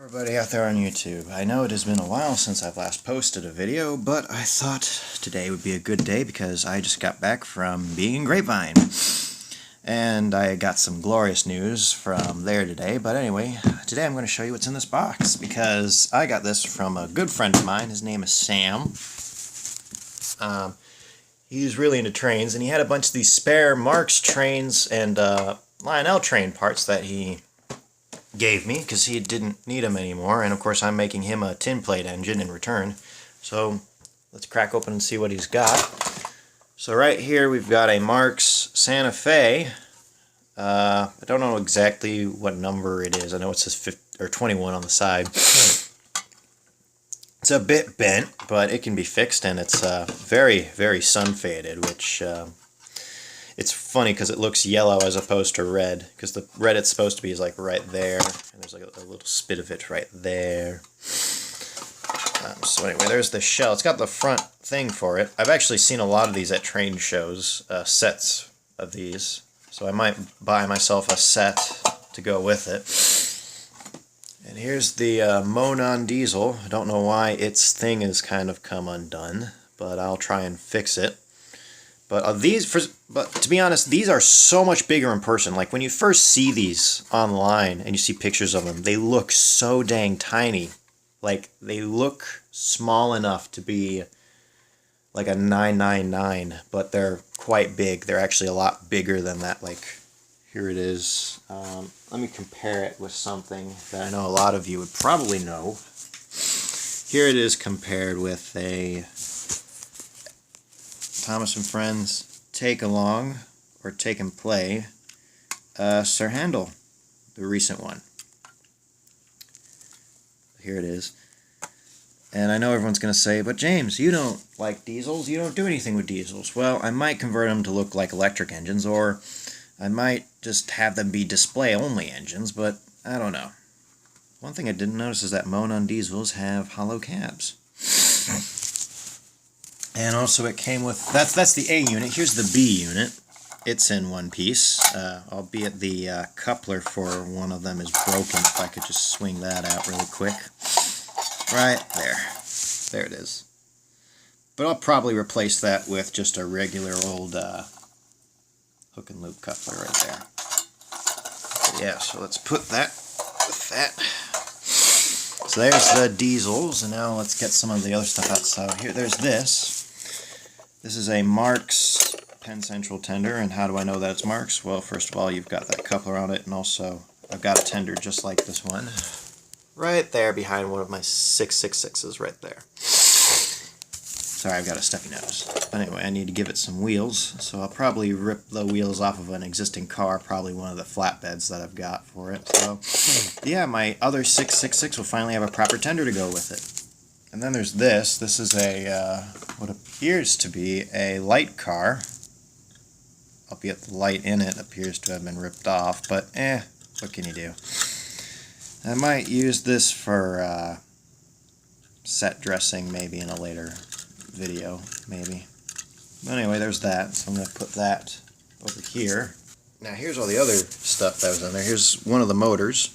Everybody out there on YouTube, I know it has been a while since I've last posted a video, but I thought today would be a good day because I just got back from being in Grapevine. And I got some glorious news from there today, but anyway, today I'm going to show you what's in this box because I got this from a good friend of mine. His name is Sam. He's really into trains, and he had a bunch of these spare Marx trains and Lionel train parts that he gave me because he didn't need them anymore, and of course I'm making him a tin plate engine in return. So let's crack open and see what he's got. So right here we've got a Marx Santa Fe. I don't know exactly what number it is. I know it says 50, or 21 on the side. It's a bit bent, but it can be fixed, and it's very, very sun faded, which it's funny because it looks yellow as opposed to red, because the red it's supposed to be is like right there, and there's like a little spit of it right there. So anyway, there's the shell. It's got the front thing for it. I've actually seen a lot of these at train shows, sets of these, so I might buy myself a set to go with it. And here's the Monon diesel. I don't know why its thing has kind of come undone, but I'll try and fix it. But but to be honest, these are so much bigger in person. Like when you first see these online and you see pictures of them, they look so dang tiny. Like they look small enough to be like a 999, but they're quite big. They're actually a lot bigger than that. Like here it is. Let me compare it with something that I know a lot of you would probably know. Here it is compared with a Thomas and Friends Take Along or Take and Play Sir Handel, the recent one. Here it is. And I know everyone's going to say, but James, you don't like diesels, you don't do anything with diesels. Well, I might convert them to look like electric engines, or I might just have them be display-only engines, but I don't know. One thing I didn't notice is that Monon diesels have hollow cabs. And also it came with, that's the A unit. Here's the B unit. It's in one piece, albeit the coupler for one of them is broken. If I could just swing that out really quick. Right there. There it is. But I'll probably replace that with just a regular old hook and loop coupler right there. But yeah, so let's put that with that. So there's the diesels, and now let's get some of the other stuff out. So here, there's this. This is a Marx Penn Central tender, and how do I know that it's Marx? Well, first of all, you've got that coupler on it, and also I've got a tender just like this one. Right there behind one of my 666s right there. Sorry, I've got a stuffy nose. But anyway, I need to give it some wheels, so I'll probably rip the wheels off of an existing car, probably one of the flatbeds that I've got for it. So, yeah, my other 666 will finally have a proper tender to go with it. And then there's this. This is a, what appears to be a light car, albeit the light in it appears to have been ripped off, but what can you do? I might use this for set dressing maybe in a later video, maybe. But anyway, there's that, so I'm going to put that over here. Now here's all the other stuff that was in there. Here's one of the motors.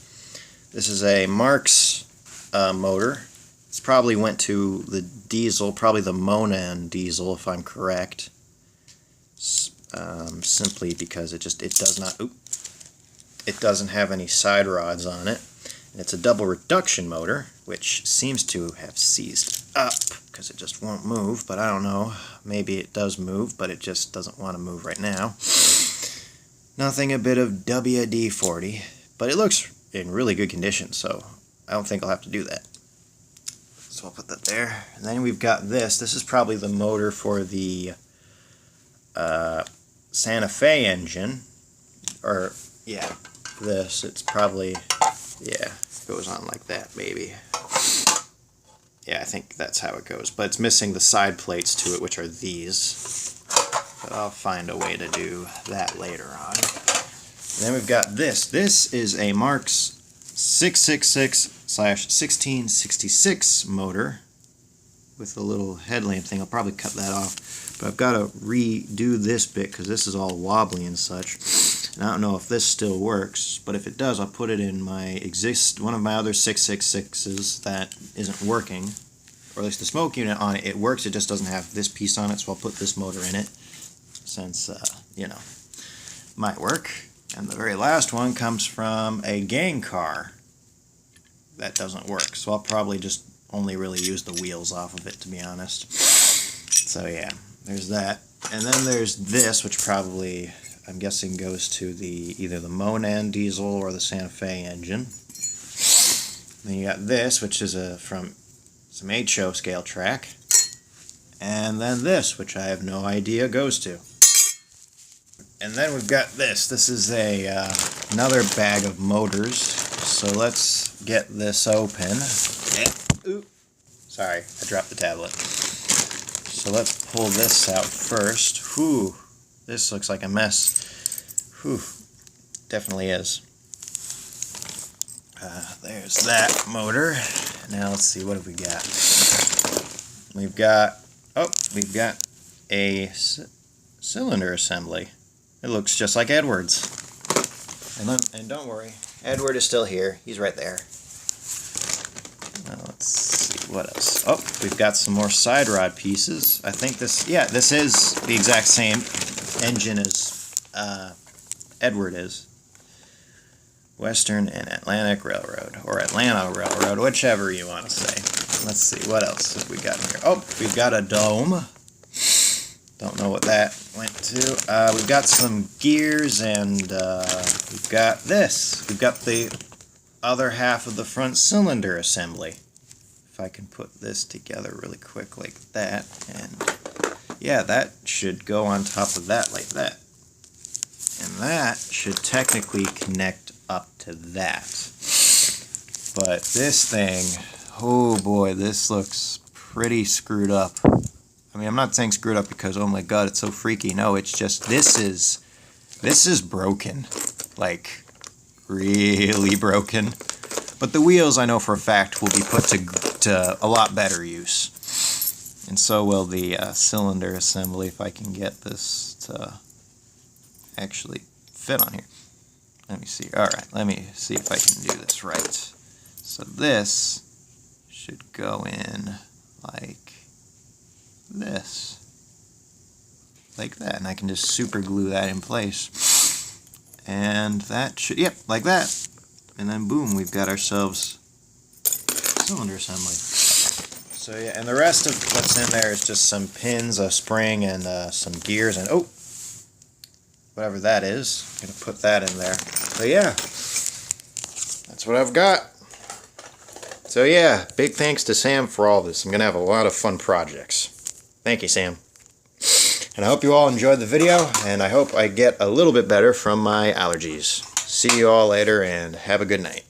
This is a Marx motor. It's probably went to the diesel, probably the Monon diesel if I'm correct. Simply because it doesn't have any side rods on it. And it's a double reduction motor, which seems to have seized up because it just won't move, but I don't know. Maybe it does move, but it just doesn't want to move right now. Nothing a bit of WD-40, but it looks in really good condition, so I don't think I'll have to do that. So I'll put that there. And then we've got this. This is probably the motor for the Santa Fe engine. Or, yeah, this. It's probably, yeah, it goes on like that, maybe. Yeah, I think that's how it goes. But it's missing the side plates to it, which are these. But I'll find a way to do that later on. And then we've got this. This is a Marx 666/1666 motor with a little headlamp thing. I'll probably cut that off, but I've got to redo this bit because this is all wobbly and such. And I don't know if this still works, but if it does, I'll put it in my one of my other 666s that isn't working, or at least the smoke unit on it. It works, it just doesn't have this piece on it, so I'll put this motor in it, since, you know, might work. And the very last one comes from a gang car that doesn't work, so I'll probably just only really use the wheels off of it, to be honest. So yeah, there's that. And then there's this, which probably, I'm guessing, goes to either the Monan diesel or the Santa Fe engine. Then you got this, which is from some HO scale track. And then this, which I have no idea goes to. And then we've got this. This is another bag of motors. So let's get this open. Ooh. Sorry, I dropped the tablet. So let's pull this out first. Whew, this looks like a mess. Whew, definitely is. There's that motor. Now let's see, what have we got? We've got a cylinder assembly. It looks just like Edward's. And don't worry, Edward is still here. He's right there. Now let's see, what else? Oh, we've got some more side rod pieces. I think this is the exact same engine as Edward is. Western and Atlantic Railroad, or Atlanta Railroad, whichever you want to say. Let's see, what else have we got here? Oh, we've got a dome. Don't know what that went to. We've got some gears, and we've got this. We've got the other half of the front cylinder assembly. If I can put this together really quick like that, and yeah, that should go on top of that like that. And that should technically connect up to that. But this thing, oh boy, this looks pretty screwed up. I mean, I'm not saying screwed up because, oh my god, it's so freaky. No, it's just, this is broken. Like, really broken. But the wheels, I know for a fact, will be put to a lot better use. And so will the cylinder assembly, if I can get this to actually fit on here. Let me see. Alright, let me see if I can do this right. So this should go in like this. Like that. And I can just super glue that in place. And that should, yep, like that. And then boom, we've got ourselves cylinder assembly. So yeah, and the rest of what's in there is just some pins, a spring, and some gears, and oh, whatever that is. I'm going to put that in there. So yeah, that's what I've got. So yeah, big thanks to Sam for all this. I'm going to have a lot of fun projects. Thank you, Sam. And I hope you all enjoyed the video, and I hope I get a little bit better from my allergies. See you all later, and have a good night.